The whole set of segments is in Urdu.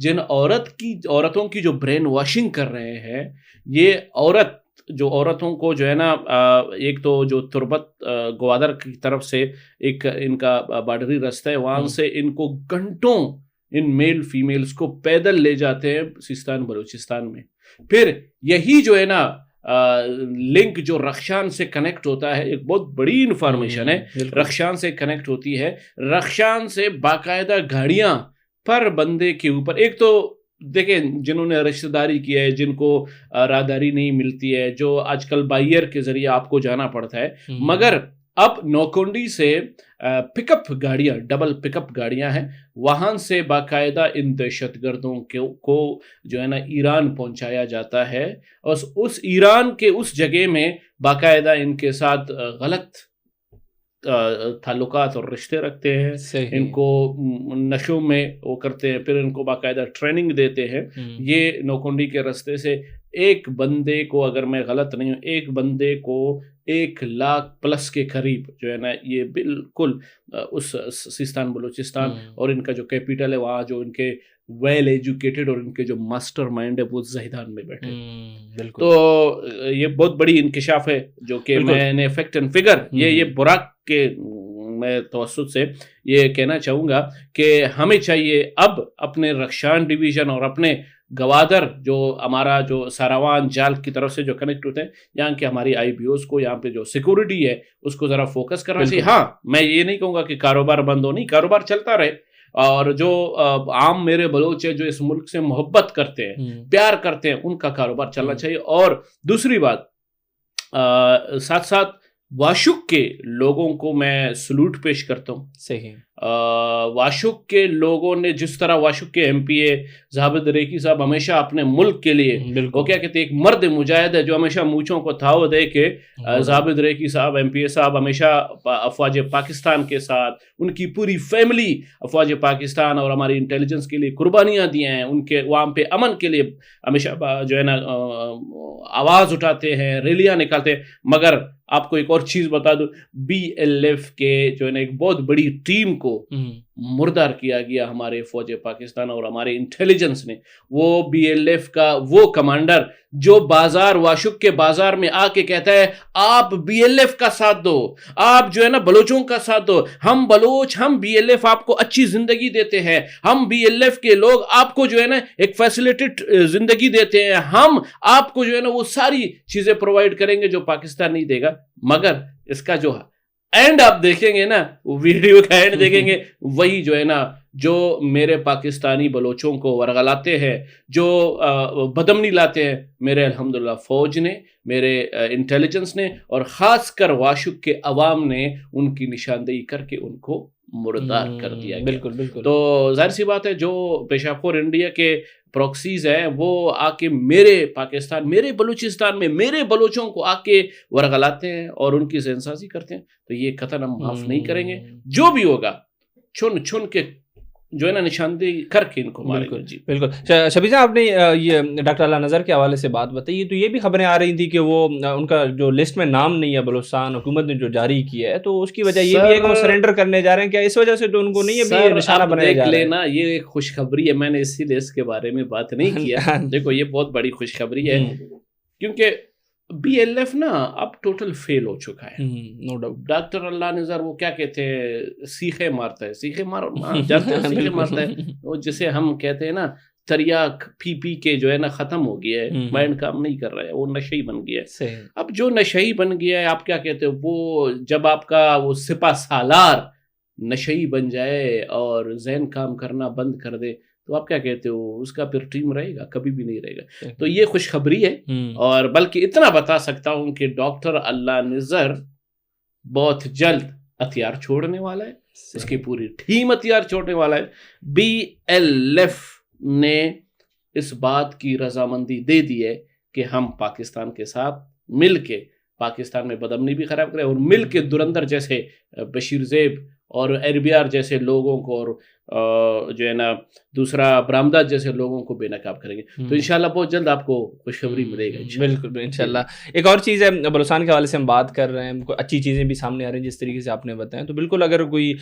جن عورتوں کی جو برین واشنگ کر رہے ہیں، یہ عورتوں کو جو ہے نا، ایک تو جو تربت گوادر کی طرف سے ایک ان کا بارڈری رستہ ہے، وہاں سے ان کو گھنٹوں ان میل فیمیلز کو پیدل لے جاتے ہیں سیستان بلوچستان میں. پھر یہی جو ہے نا لنک جو رخشان سے کنیکٹ ہوتا ہے، ایک بہت بڑی انفارمیشن ہے، رخشان سے کنیکٹ ہوتی ہے. رخشان سے باقاعدہ گاڑیاں پر بندے کے اوپر، ایک تو دیکھیں جنہوں نے رشتہ داری کیا ہے، جن کو راہداری نہیں ملتی ہے، جو آج کل بائیر کے ذریعے آپ کو جانا پڑتا ہے، مگر اب نوکنڈی سے پک اپ گاڑیاں، ڈبل پک اپ گاڑیاں ہیں، وہاں سے باقاعدہ ان دہشت گردوں کو جو ہے نا ایران پہنچایا جاتا ہے، اور اس ایران کے اس جگہ میں باقاعدہ ان کے ساتھ غلط تعلقات اور رشتے رکھتے ہیں. ان کو نشوں میں وہ کرتے ہیں، پھر ان کو باقاعدہ ٹریننگ دیتے ہیں. یہ نوکنڈی کے راستے سے ایک بندے کو، اگر میں غلط نہیں ہوں، ایک بندے کو 1,00,000+ کے قریب جو ہے نا، یہ بالکل اس سیستان بلوچستان اور ان کا جو کیپیٹل ہے وہاں، جو ان کے ویل ایجوکیٹڈ اور ان کے جو ماسٹر مائنڈ ہے وہ زہدان میں بیٹھے. تو یہ بہت بڑی انکشاف ہے جو کہ میں نے فیکٹ اینڈ فگر یہ براق کے میں توسط سے یہ کہنا چاہوں گا کہ ہمیں چاہیے اب اپنے رخشان ڈویژن اور اپنے گوادر جو ہمارا جو ساراوان جال کی طرف سے جو کنیکٹ ہوتے ہیں، یہاں کے ہماری آئی بی اوز کو، یہاں پہ جو سیکورٹی ہے اس کو ذرا فوکس کرنا چاہیے. ہاں میں یہ نہیں کہوں گا کہ کاروبار بند ہو، نہیں، کاروبار چلتا رہے، اور جو عام میرے بلوچ ہیں جو اس ملک سے محبت کرتے ہیں، پیار کرتے ہیں، ان کا کاروبار چلنا چاہیے. اور دوسری بات، ساتھ ساتھ واشک کے لوگوں کو میں سلوٹ پیش کرتا ہوں. صحیح. واشک کے لوگوں نے جس طرح واشک کے ایم پی اے زابد ریکی صاحب ہمیشہ اپنے ملک کے لیے، وہ کیا کہتے ہیں، ایک مرد مجاہد ہے جو ہمیشہ مونچھوں کو تھاؤ دے کے، زابد ریکی صاحب ایم پی اے صاحب ہمیشہ افواج پاکستان کے ساتھ، ان کی پوری فیملی افواج پاکستان اور ہماری انٹیلیجنس کے لیے قربانیاں دی ہیں. ان کے وہاں پہ امن کے لیے ہمیشہ جو ہے نا آواز اٹھاتے ہیں، ریلیاں نکالتے ہیں. مگر آپ کو ایک اور چیز بتا دوں، BLF کے جو ہے نا ایک بہت بڑی ٹیم کو مردار کیا گیا ہمارے فوج پاکستان اور ہمارے انٹیلیجنس نے. وہ BLF کا وہ کمانڈر جو واشک کے بازار میں آ کے کہتا ہے آپ BLF کا ساتھ دو، آپ جو ہے نا بلوچوں کا ساتھ دو، ہم بلوچ، ہم BLF آپ کو اچھی زندگی دیتے ہیں، ہم BLF کے لوگ آپ کو جو ہے نا ایک فیسیلیٹڈ زندگی دیتے ہیں، ہم آپ کو جو ہے نا وہ ساری چیزیں پرووائڈ کریں گے جو پاکستان نہیں دے گا. مگر اس کا جو اینڈ آپ دیکھیں گے نا، ویڈیو کا اینڈ دیکھیں گے، وہی جو ہے نا جو میرے پاکستانی بلوچوں کو ورغلاتے ہیں، جو بدمنی لاتے ہیں، میرے الحمدللہ فوج نے، میرے انٹیلیجنس نے، اور خاص کر واشک کے عوام نے ان کی نشاندہی کر کے ان کو مردار کر دیا گیا. بالکل بالکل. تو ظاہر سی بات ہے جو پیشاب خور انڈیا کے پروکسیز ہیں وہ آ کے میرے پاکستان، میرے بلوچستان میں میرے بلوچوں کو آ کے ورغلاتے ہیں اور ان کی ذہن سازی کرتے ہیں. تو یہ قطعاً ہم معاف نہیں کریں گے. جو بھی ہوگا چھن چھن کے جو ہے نا نشاندہی کر کے ان کو ماریں گے. جی بالکل. شبیر صاحب، آپ نے یہ ڈاکٹر اللہ نذر کے حوالے سے بات بتائی، تو یہ بھی خبریں آ رہی تھیں کہ وہ ان کا جو لسٹ میں نام نہیں ہے، بلوچستان حکومت نے جو جاری کیا ہے، تو اس کی وجہ یہ بھی ہے کہ وہ سرنڈر کرنے جا رہے ہیں. کیا اس وجہ سے تو ان کو نہیں ابھی نشانہ بنایا جا رہا ہے؟ لینا یہ ایک خوشخبری ہے، میں نے اسی لیے اس کے بارے میں بات نہیں کیا. دیکھو یہ بہت بڑی خوشخبری ہے، کیونکہ BLF نا اب ٹوٹل فیل ہو چکا ہے. No doubt. ڈاکٹر اللہ نذر وہ کیا کہتے ہیں، سیخے مارتا ہے، سیخے مارتا ہے، وہ جسے ہم کہتے ہیں نا تریاک پی کے جو ہے نا ختم ہو گیا ہے، مائنڈ کام نہیں کر رہا ہے، وہ نشئی بن گیا ہے. اب جو نشئی بن گیا ہے، آپ کیا کہتے ہیں، وہ جب آپ کا وہ سپہ سالار نشئی بن جائے اور ذہن کام کرنا بند کر دے، تو آپ کیا کہتے ہو، اس کا پھر ٹیم رہے گا؟ کبھی بھی نہیں رہے گا. تو یہ خوشخبری ہے. اور بلکہ اتنا بتا سکتا ہوں کہ ڈاکٹر اللہ نذر بہت جلد ہتھیار چھوڑنے والا ہے، اس کی پوری ٹیم ہتھیار چھوڑنے والا ہے. BLF نے اس بات کی رضامندی دے دی ہے کہ ہم پاکستان کے ساتھ مل کے پاکستان میں بدامنی بھی خراب کریں، اور مل کے دورندر جیسے بشیر زیب اور ایربیار جیسے لوگوں کو اور جو ہے نا دوسرا برآمدات جیسے لوگوں کو بے نقاب کریں گے. تو انشاءاللہ بہت جلد آپ کو خوشخبری ملے گا. بالکل انشاءاللہ. ایک اور چیز ہے, بلوچستان کے حوالے سے ہم بات کر رہے ہیں, اچھی چیزیں بھی سامنے آ رہی ہیں جس طریقے سے آپ نے بتایا, تو بالکل اگر کوئی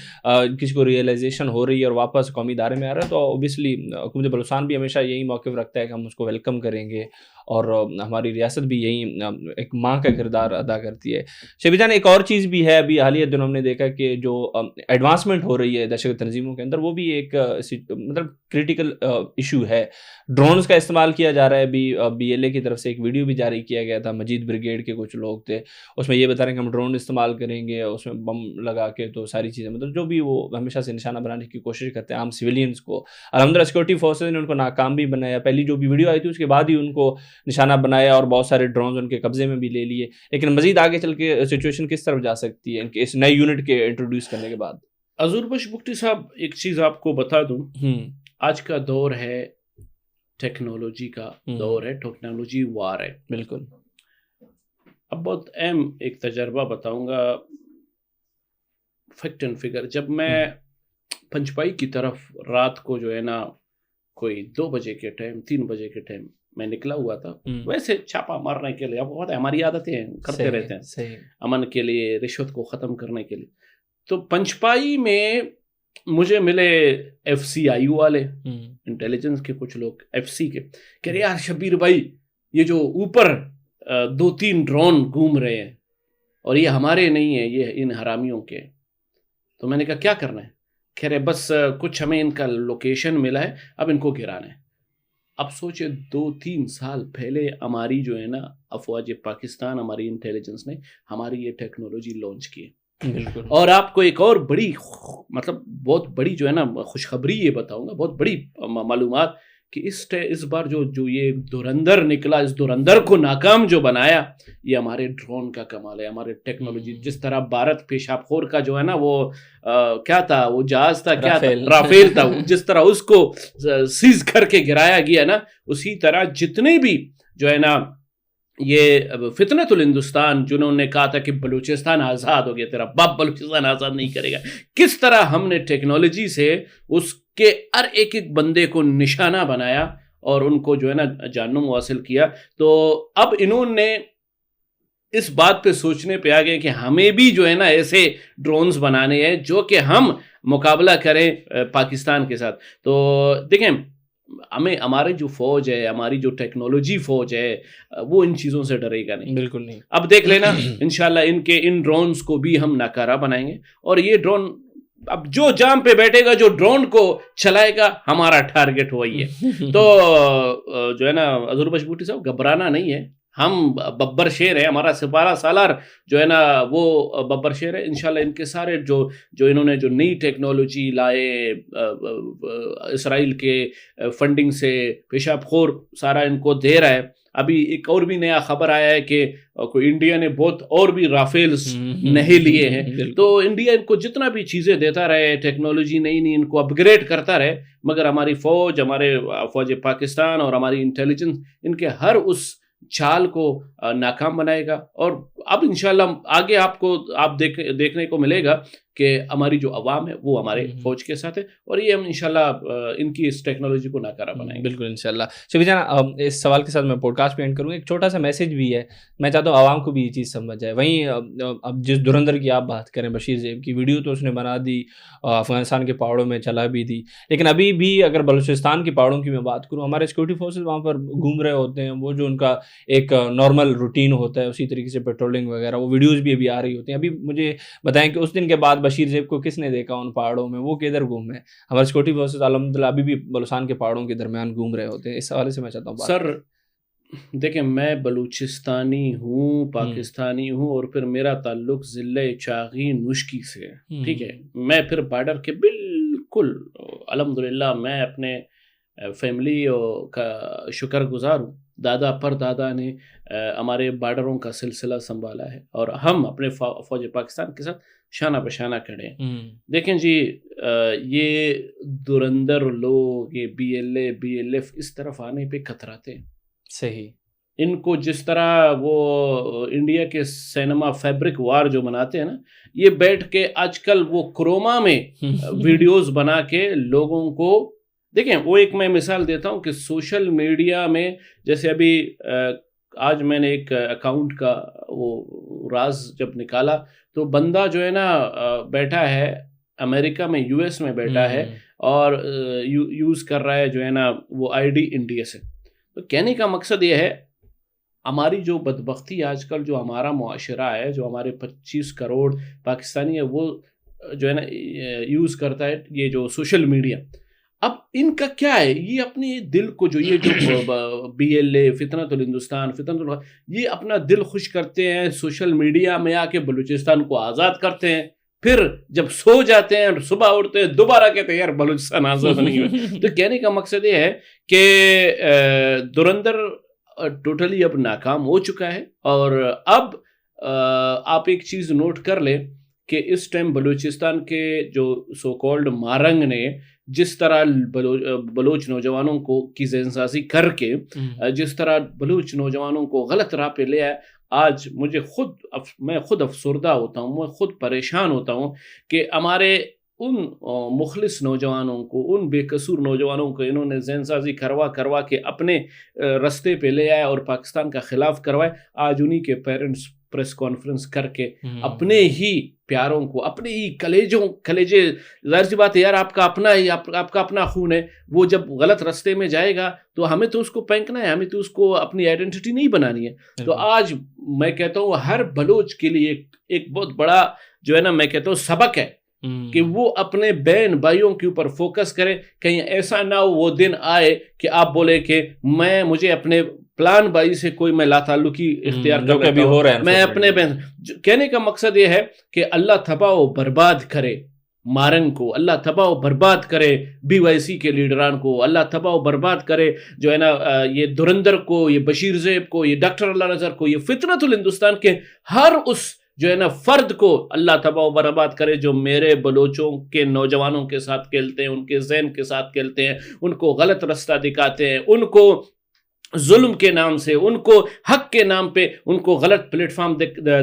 کسی کو ریئلائزیشن ہو رہی ہے اور واپس قومی ادارے میں آ رہا ہے تو اوبیسلی حکومت بلوچستان بھی ہمیشہ یہی موقف رکھتا ہے کہ ہم اس کو ویلکم کریں گے, اور ہماری ریاست بھی یہی ایک ماں کا کردار ادا کرتی ہے. شبیر جان, ایک اور چیز بھی ہے, ابھی حالیہ دنوں ہم نے دیکھا کہ جو ایڈوانسمنٹ ہو رہی ہے دہشت تنظیموں کے اندر, وہ بھی ایک مطلب کریٹیکل ایشو ہے. ڈرونز کا استعمال کیا جا رہا ہے. ابھی بی ایل اے کی طرف سے ایک ویڈیو بھی جاری کیا گیا تھا, مجید بریگیڈ کے کچھ لوگ تھے, اس میں یہ بتا رہے ہیں کہ ہم ڈرون استعمال کریں گے, اس میں بم لگا کے, تو ساری چیزیں مطلب جو بھی وہ ہمیشہ سے نشانہ بنانے کی کوشش کرتے ہیں عام سویلینز کو. الحمدللہ سیکورٹی فورسز نے ان کو ناکام بھی بنایا. پہلی جو بھی ویڈیو آئی تھی اس کے بعد ہی ان کو نشانہ بنایا اور بہت سارے ڈرونز ان کے قبضے میں بھی لے لیے. لیکن مزید آگے چل کے سچویشن کس طرف جا سکتی ہے اس نئے یونٹ کے انٹروڈیوس کرنے کے بعد؟ حضور بخش بگٹی صاحب, ایک چیز آپ کو بتا دوں, آج کا دور ہے ٹیکنالوجی کا دور ہے, ٹیکنالوجی وار ہے. بالکل. اب بہت اہم ایک تجربہ بتاؤں گا, فیکٹ اینڈ فگر. جب میں پنچپائی کی طرف رات کو جو ہے نا کوئی 2 بجے کے ٹائم 3 بجے کے ٹائم میں نکلا ہوا تھا, ویسے چھاپا مارنے کے لیے, آپ کو پتہ ہے ہماری عادتیں کرتے رہتے ہیں, امن کے لیے, رشوت کو ختم کرنے کے لیے. تو پنچپائی میں مجھے ملے ایف سی آئی والے, انٹیلیجنس کے کچھ لوگ ایف سی کے, کہہ رہے یار شبیر بھائی یہ جو اوپر 2-3 ڈرون گھوم رہے ہیں اور یہ ہمارے نہیں ہیں, یہ ان حرامیوں کے. تو میں نے کہا کیا کرنا ہے؟ کہہ رہے بس کچھ ہمیں ان کا لوکیشن ملا ہے, اب ان کو گرانا ہے. اب سوچے 2-3 سال پہلے ہماری جو ہے نا افواج پاکستان, ہماری انٹیلیجنس نے ہماری یہ ٹیکنالوجی لانچ کی. بالکل. اور آپ کو ایک اور بڑی مطلب بہت بڑی جو ہے نا خوشخبری یہ بتاؤں گا, بہت بڑی معلومات, کہ اس بار جو یہ دھرندر نکلا, اس دھرندر کو ناکام جو بنایا, یہ ہمارے ڈرون کا کمال ہے, ہمارے ٹیکنالوجی. جس طرح بھارت پیشاب خور کا جو ہے نا وہ کیا تھا, وہ جہاز تھا, کیا تھا, رافیل تھا, جس طرح اس کو سیز کر کے گرایا گیا نا, اسی طرح جتنے بھی جو ہے نا یہ فتنت الہندوستان جنہوں نے کہا تھا کہ بلوچستان آزاد ہو گیا, تیرا باپ بلوچستان آزاد نہیں کرے گا, کس طرح ہم نے ٹیکنالوجی سے اس کے ہر ایک بندے کو نشانہ بنایا اور ان کو جو ہے نا جہنم حاصل کیا. تو اب انہوں نے اس بات پہ سوچنے پہ آ گئے کہ ہمیں بھی جو ہے نا ایسے ڈرونز بنانے ہیں جو کہ ہم مقابلہ کریں پاکستان کے ساتھ. تو دیکھیں ہمیں ہماری جو فوج ہے, ہماری جو ٹیکنالوجی فوج ہے, وہ ان چیزوں سے ڈرے گا نہیں. بالکل نہیں. اب دیکھ لینا انشاءاللہ ان ڈرونز کو بھی ہم ناکارہ بنائیں گے, اور یہ ڈرون اب جو جام پہ بیٹھے گا, جو ڈرون کو چلائے گا, ہمارا ٹارگٹ وہی ہے. تو جو ہے نا حضور بخش بگٹی صاحب گھبرانا نہیں ہے, ہم ببر شیر ہیں, ہمارا 12 سالار جو ہے نا وہ ببر شیر ہے. انشاءاللہ ان کے سارے جو انہوں نے جو نئی ٹیکنالوجی لائے, اسرائیل کے فنڈنگ سے, پیشاب خور سارا ان کو دے رہا ہے. ابھی ایک اور بھی نیا خبر آیا ہے کہ کوئی انڈیا نے بہت اور بھی رافیلز نہیں لیے ہیں. تو انڈیا ان کو جتنا بھی چیزیں دیتا رہے, ٹیکنالوجی نئی ان کو اپ گریڈ کرتا رہے, مگر ہماری فوج, ہمارے فوج پاکستان اور ہماری انٹیلیجنس ان کے ہر اس چال کو ناکام بنائے گا. اور اب انشاءاللہ آگے آپ دیکھنے کو ملے گا کہ ہماری جو عوام ہے وہ ہمارے فوج کے ساتھ ہے, اور یہ ہم انشاءاللہ ان کی اس ٹیکنالوجی کو ناکارہ بنائیں گے. بالکل انشاءاللہ. شبیر جان, اس سوال کے ساتھ میں پوڈ کاسٹ پہ اینڈ کروں گا. ایک چھوٹا سا میسج بھی ہے, میں چاہتا ہوں عوام کو بھی یہ چیز سمجھ جائے. وہیں اب جس دھرندر کی آپ بات کریں, بشیر زیب کی ویڈیو تو اس نے بنا دی, افغانستان کے پہاڑوں میں چلا بھی دی, لیکن ابھی بھی اگر بلوچستان کے پہاڑوں کی میں بات کروں, ہمارے سیکورٹی فورسز وہاں پر گھوم رہے ہوتے ہیں, وہ جو ان کا ایک نارمل روٹین ہوتا ہے اسی طریقے سے پیٹرولنگ وغیرہ, وہ ویڈیوز بھی ابھی آ رہی ہوتی ہیں. ابھی مجھے بتائیں کہ اس دن کے بعد بشیر زیب کو کس نے دیکھا ان پہاڑوں میں, وہ کدھر گھومے؟ ہمارے سیکورٹی فورسز الحمدللہ ابھی بھی بلوچستان کے پہاڑوں کے درمیان گھوم رہے ہوتے ہیں. اس حوالے سے میں چاہتا ہوں سر دیکھیں, میں بلوچستانی ہوں, پاکستانی ہوں, اور پھر میرا تعلق ضلع چاغی نشکی سے ہے, ٹھیک ہے. میں پھر بارڈر کے بالکل الحمدللہ میں اپنے فیملی کا شکر گزار ہوں. دادا پر دادا نے ہمارے بارڈروں کا سلسلہ سنبھالا ہے, اور ہم اپنے فوج پاکستان کے ساتھ شانہ بشانہ کھڑے ہیں. دیکھیں جی, یہ دھرندر لوگ, یہ بی ایل ایف اس طرف آنے پہ کتراتے ہیں. صحیح. ان کو جس طرح وہ انڈیا کے سینما فیبرک وار جو مناتے ہیں نا، یہ بیٹھ کے آج کل وہ کروما میں ویڈیوز بنا کے لوگوں کو دیکھیں. وہ ایک میں مثال دیتا ہوں کہ سوشل میڈیا میں جیسے ابھی آج میں نے ایک اکاؤنٹ کا وہ راز جب نکالا تو بندہ جو ہے نا بیٹھا ہے امریکہ میں، یو ایس میں بیٹھا ہے اور یوز کر رہا ہے جو ہے نا وہ آئی ڈی انڈیا سے. تو کہنے کا مقصد یہ ہے ہماری جو بدبختی آج کل جو ہمارا معاشرہ ہے، جو ہمارے 25 کروڑ پاکستانی ہے وہ جو ہے نا یوز کرتا ہے یہ جو سوشل میڈیا. اب ان کا کیا ہے، یہ اپنے دل کو جو BLA فتنۃ الہندوستان یہ اپنا دل خوش کرتے ہیں، سوشل میڈیا میں آ کے بلوچستان کو آزاد کرتے ہیں، پھر جب سو جاتے ہیں اور صبح اٹھتے ہیں دوبارہ کہتے ہیں یار بلوچستان آزاد نہیں ہوئے. تو کہنے کا مقصد یہ ہے کہ دھرندر ٹوٹلی اب ناکام ہو چکا ہے. اور اب آپ ایک چیز نوٹ کر لیں کہ اس ٹائم بلوچستان کے جو سو کالڈ مارنگ نے جس طرح بلوچ نوجوانوں کو کی ذہن سازی کر کے جس طرح بلوچ نوجوانوں کو غلط راہ پہ لے آئے، آج میں خود افسردہ ہوتا ہوں، میں خود پریشان ہوتا ہوں کہ ہمارے ان مخلص نوجوانوں کو، ان بے قصور نوجوانوں کو انہوں نے ذہن سازی کروا کے اپنے رستے پہ لے آئے اور پاکستان کا خلاف کروائے. آج انہی کے پیرنٹس پریس کانفرنس کر کے اپنے ہی پیاروں کو، اپنے ہی کلیجے ظاہر سی بات ہے یار، آپ کا اپنا ہی آپ کا اپنا خون ہے، وہ جب غلط رستے میں جائے گا تو ہمیں تو اس کو پھینکنا ہے، ہمیں تو اس کو اپنی آئیڈینٹی نہیں بنانی ہے. تو آج میں کہتا ہوں ہر بلوچ کے لیے ایک بہت بڑا جو ہے نا میں کہتا ہوں سبق ہے کہ وہ اپنے بہن بھائیوں کے اوپر فوکس کرے. کہیں ایسا نہ ہو وہ دن آئے کہ آپ بولے کہ مجھے اپنے پلان بھائی سے کوئی میں لا تعلقی اختیار کر لیتا ہوں، میں اپنے بہن. کہنے کا مقصد یہ ہے کہ اللہ تباہ و برباد کرے مارنگ کو، اللہ تباہ و برباد کرے BYC کے لیڈران کو، اللہ تباہ و برباد کرے جو ہے نا یہ دھرندر کو، یہ بشیر زیب کو، یہ ڈاکٹر اللہ نذر کو، یہ فتنۃ الہندوستان کے ہر اس جو ہے نا فرد کو اللہ تباہ و برباد کرے جو میرے بلوچوں کے نوجوانوں کے ساتھ کھیلتے ہیں، ان کے ذہن کے ساتھ کھیلتے ہیں، ان کو غلط رستہ دکھاتے ہیں، ان کو ظلم کے نام سے، ان کو حق کے نام پہ ان کو غلط پلیٹ فارم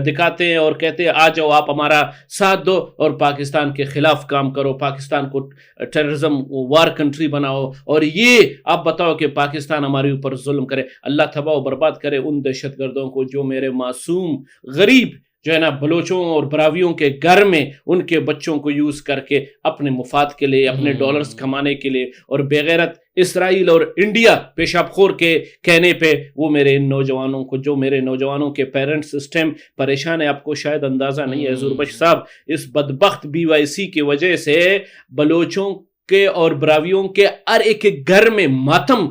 دکھاتے ہیں اور کہتے ہیں آ جاؤ آپ ہمارا ساتھ دو اور پاکستان کے خلاف کام کرو، پاکستان کو ٹیررزم وار کنٹری بناؤ اور یہ آپ بتاؤ کہ پاکستان ہمارے اوپر ظلم کرے. اللہ تباہ و برباد کرے ان دہشت گردوں کو جو میرے معصوم غریب جو ہے نا بلوچوں اور براویوں کے گھر میں ان کے بچوں کو یوز کر کے اپنے مفاد کے لیے، اپنے ڈالرز کمانے کے لیے، اور بغیرت اسرائیل اور انڈیا پیشاب خور کے کہنے پہ وہ میرے ان نوجوانوں کو، جو میرے نوجوانوں کے پیرنٹس اس ٹائم پریشان ہے. آپ کو شاید اندازہ نہیں ہے حضور بخش صاحب، اس بدبخت BYC کی وجہ سے بلوچوں کے اور براویوں کے ہر ایک گھر میں ماتم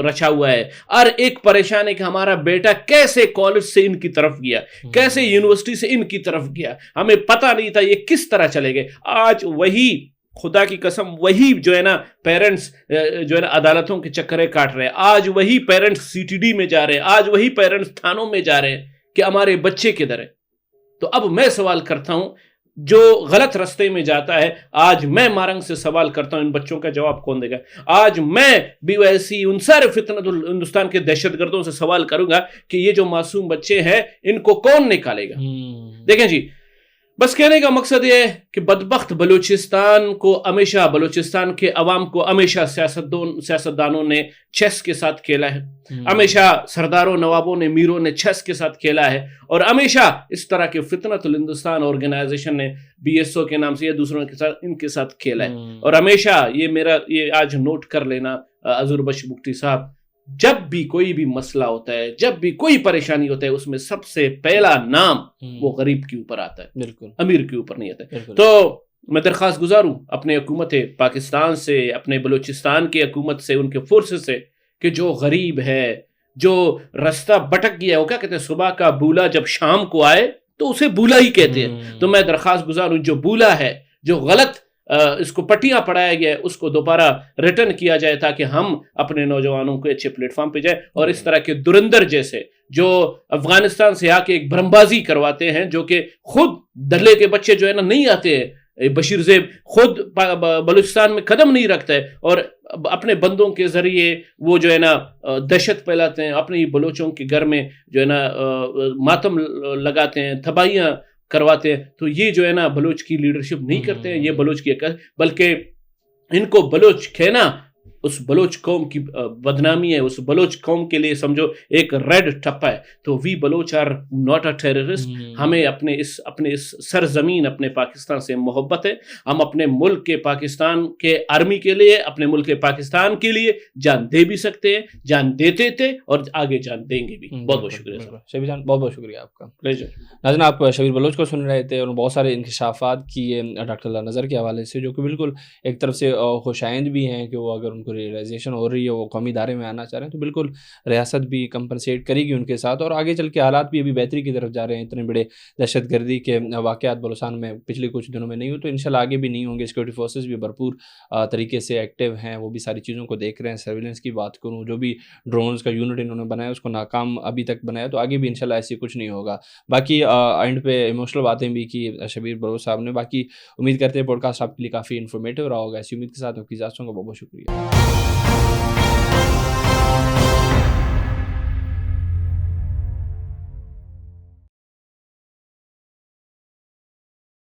رچا ہوا ہے. ہر ایک پریشان ہے کہ ہمارا بیٹا کیسے کالج سے ان کی طرف گیا، کیسے یونیورسٹی سے ان کی طرف گیا، ہمیں پتہ نہیں تھا یہ کس طرح چلے گئے. آج وہی خدا کی قسم وہی جو ہے نا پیرنٹس جو ہے نا عدالتوں کے چکرے کاٹ رہے ہیں. آج وہی پیرنٹس CTD میں جا رہے ہیں، آج وہی پیرنٹس تھانوں میں جا رہے ہیں کہ ہمارے بچے کدھر ہے. تو اب میں سوال کرتا ہوں جو غلط رستے میں جاتا ہے، آج میں مارنگ سے سوال کرتا ہوں ان بچوں کا جواب کون دے گا؟ آج میں BYC ان سارے فتنۃ ہندوستان کے دہشت گردوں سے سوال کروں گا کہ یہ جو معصوم بچے ہیں ان کو کون نکالے گا؟ دیکھیں جی، بس کہنے کا مقصد یہ ہے کہ بدبخت بلوچستان کو ہمیشہ، بلوچستان کے عوام کو ہمیشہ سیاستدانوں نے چیس کے ساتھ کھیلا ہے، ہمیشہ سرداروں، نوابوں نے، میروں نے چیس کے ساتھ کھیلا ہے، اور ہمیشہ اس طرح کے فتنۃ الہندوستان آرگنائزیشن نے BSO کے نام سے یا دوسروں کے ساتھ ان کے ساتھ کھیلا ہے. اور ہمیشہ یہ آج نوٹ کر لینا حضور بخش بگٹی صاحب، جب بھی کوئی بھی مسئلہ ہوتا ہے، جب بھی کوئی پریشانی ہوتا ہے، اس میں سب سے پہلا نام وہ غریب کے اوپر آتا ہے، بالکل امیر کے اوپر نہیں آتا ہے. تو میں درخواست گزار ہوں اپنے حکومت پاکستان سے، اپنے بلوچستان کی حکومت سے، ان کے فورسز سے، کہ جو غریب ہے، جو رستہ بھٹک گیا ہے، وہ کیا کہتے ہیں صبح کا بولا جب شام کو آئے تو اسے بولا ہی کہتے ہیں. تو میں درخواست گزار ہوں جو بولا ہے، جو غلط اس کو پٹیاں پڑھایا گیا ہے، اس کو دوبارہ ریٹرن کیا جائے تاکہ ہم اپنے نوجوانوں کو اچھے پلیٹ فارم پہ جائیں. اور اس طرح کے دھرندر جیسے جو افغانستان سے آ کے ایک برمبازی کرواتے ہیں، جو کہ خود دلے کے بچے جو ہے نا نہیں آتے ہیں، بشیر زیب خود بلوچستان میں قدم نہیں رکھتا ہے اور اپنے بندوں کے ذریعے وہ جو ہے نا دہشت پھیلاتے ہیں، اپنے بلوچوں کے گھر میں جو ہے نا ماتم لگاتے ہیں، تباہیاں کرواتے ہیں. تو یہ جو ہے نا بلوچ کی لیڈرشپ نہیں کرتے ہیں، یہ بلوچ کی بلکہ ان کو بلوچ کہنا اس بلوچ قوم کی بدنامی ہے، اس بلوچ قوم کے لیے سمجھو ایک ریڈ ٹپا ہے. تو we Baloch are not a terrorist. ہمیں اپنے اس سرزمین اپنے پاکستان سے محبت ہے. ہم اپنے ملک کے پاکستان کے آرمی کے لیے، اپنے ملک کے پاکستان کے لیے جان دے بھی سکتے ہیں، جان دیتے تھے اور آگے جان دیں گے بھی. بہت بہت شکریہ شبیر جان، بہت بہت شکریہ آپ کا. پلیزر. ناظرین، آپ شبیر بلوچ کو سن رہے تھے اور بہت سارے انکشافات کیے ڈاکٹر اللہ نذر کے حوالے سے، جو کہ بالکل ایک طرف سے خوش آئند بھی ہیں کہ وہ اگر ان کو ریئلائزیشن ہو رہی ہے وہ قومی ادارے میں آنا چاہ رہے ہیں تو بالکل ریاست بھی کمپنسیٹ کرے گی ان کے ساتھ، اور آگے چل کے حالات بھی ابھی بہتری کی طرف جا رہے ہیں. اتنے بڑے دہشت گردی کے واقعات بلوچستان میں پچھلے کچھ دنوں میں نہیں ہوئے تو انشاءاللہ آگے بھی نہیں ہوں گے. سیکورٹی فورسز بھی بھرپور طریقے سے ایکٹیو ہیں، وہ بھی ساری چیزوں کو دیکھ رہے ہیں. سرویلنس کی بات کروں، جو بھی ڈرونز کا یونٹ انہوں نے بنایا اس کو ناکام ابھی تک بنایا، تو آگے بھی انشاءاللہ ایسی کچھ نہیں ہوگا. باقی اینڈ پہ ایموشنل باتیں بھی کی شبیر بلوچ صاحب نے. باقی امید کرتے ہیں پوڈ کاسٹ آپ کے لیے کافی انفارمیٹیو رہا ہوگا. ایسی امید کے ساتھ آپ کی اجازت کا بہت بہت شکریہ.